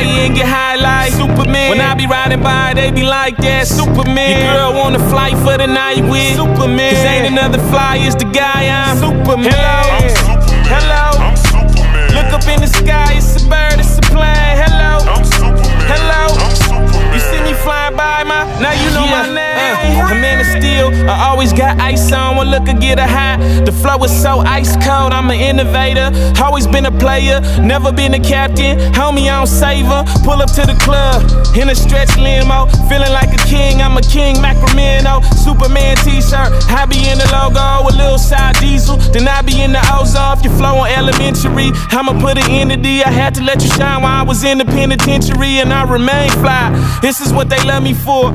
fire and get high like Superman. When I be riding by, they be like that, Superman. Your girl wanna fly for the night with Superman. Cause ain't another fly, it's the guy, I'm Superman. Hello, I'm Superman. look up in the sky, it's a bird, it's a plane. Hello, I'm Superman. hello. I'm Superman. You see me flying by, now you know my name. A man of steel, I always got ice on. One look and get a high. The flow is so ice cold. I'm an innovator, always been a player, never been a captain. Homie, I don't savor. Pull up to the club in a stretch limo, feeling like a king. I'm a king, Macramino, Superman t-shirt. I be in the logo, a little side diesel. Then I be in the ozone. If you flow on elementary, I'ma put an end to D. I had to let you shine while I was in the penitentiary, and I remain fly. This is what they love me for.